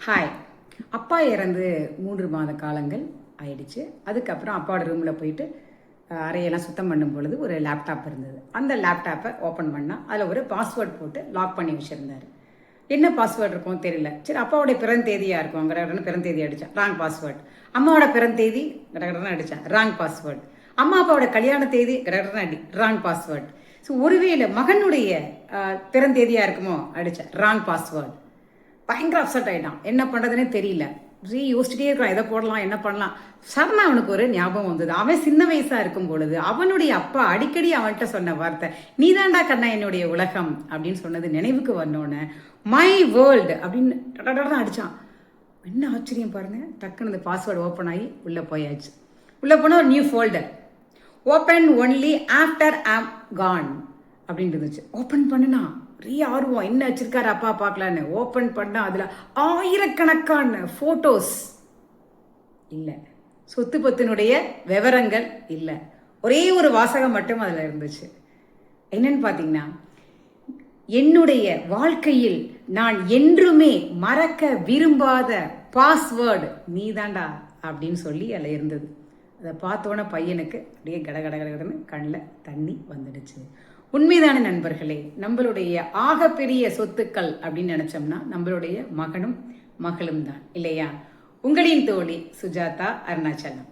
Hi. அப்பா இறந்து 3 மாத காலங்கள் ஆயிடுச்சு. அதுக்கப்புறம் அப்பாவோட ரூமில் போயிட்டு அறையெல்லாம் சுத்தம் பண்ணும் பொழுது ஒரு லேப்டாப் இருந்தது. அந்த லேப்டாப்பை ஓப்பன் பண்ணால் அதில் ஒரு பாஸ்வேர்ட் போட்டு லாக் பண்ணி வச்சுருந்தார். என்ன பாஸ்வேர்டு இருக்கும் தெரியல. சரி, அப்பாவோடைய பிறந்தேதியாக இருக்கும். கடகடன்னு பிறந்தேதி அடித்தான், ராங் பாஸ்வேர்டு. அம்மாவோட பிறந்தேதி கடகடன்னு அடித்தான், ராங் பாஸ்வேர்டு. அம்மா அப்பாவோட கல்யாண தேதி கடகடன்னு ராங் பாஸ்வேர்டு. ஸோ ஒருவேளை மகனுடைய பிறந்தேதியாக இருக்குமோ அடித்தேன், ராங் பாஸ்வேர்டு. பயங்கர அப்செட் ஆகிட்டான். என்ன பண்ணுறதுனே தெரியல. யோசிச்சுட்டே இருக்கான், எதை போடலாம் என்ன பண்ணலாம். சடனா அவனுக்கு ஒரு ஞாபகம் வந்தது. அவன் சின்ன வயசாக இருக்கும் பொழுது அவனுடைய அப்பா அடிக்கடி அவன்கிட்ட சொன்ன வார்த்தை, நீதாண்டா கண்ணா என்னுடைய உலகம் அப்படின்னு சொன்னது நினைவுக்கு வந்தோடனே மை வேர்ல்டு அப்படின்னு அடித்தான். என்ன ஆச்சரியம் பாருங்க. டக்குன்னு அந்த பாஸ்வேர்டு ஓப்பன் ஆகி உள்ளே போயாச்சு. உள்ளே போனால் ஒரு new folder, open only after ஆம் கான் அப்படின்னு இருந்துச்சு. ஓப்பன் பண்ணுனா ஆர்வம், என்ன வச்சிருக்காரு அப்பா பார்க்கலான்னு ஓப்பன் பண்ணா அதில் ஆயிரக்கணக்கான ஃபோட்டோஸ் இல்லை, சொத்து பத்தினுடைய விவரங்கள் இல்லை, ஒரே ஒரு வாசகம் மட்டும் அதில் இருந்துச்சு. என்னன்னு பார்த்தீங்கன்னா, என்னுடைய வாழ்க்கையில் நான் என்றுமே மறக்க விரும்பாத பாஸ்வேர்டு நீதாண்டா அப்படின்னு சொல்லி அதில் இருந்தது. அதை பார்த்தோன்னே பையனுக்கு அப்படியே கடகடன்னு கண்ணில் தண்ணி வந்துடுச்சு. உண்மைதான நண்பர்களே, நம்மளுடைய ஆகப்பெரிய சொத்துக்கள் அப்படின்னு நினைச்சோம்னா நம்மளுடைய மகனும் மகளும் தான் இல்லையா? உங்களின் தோழி சுஜாதா அருணாச்சலம்.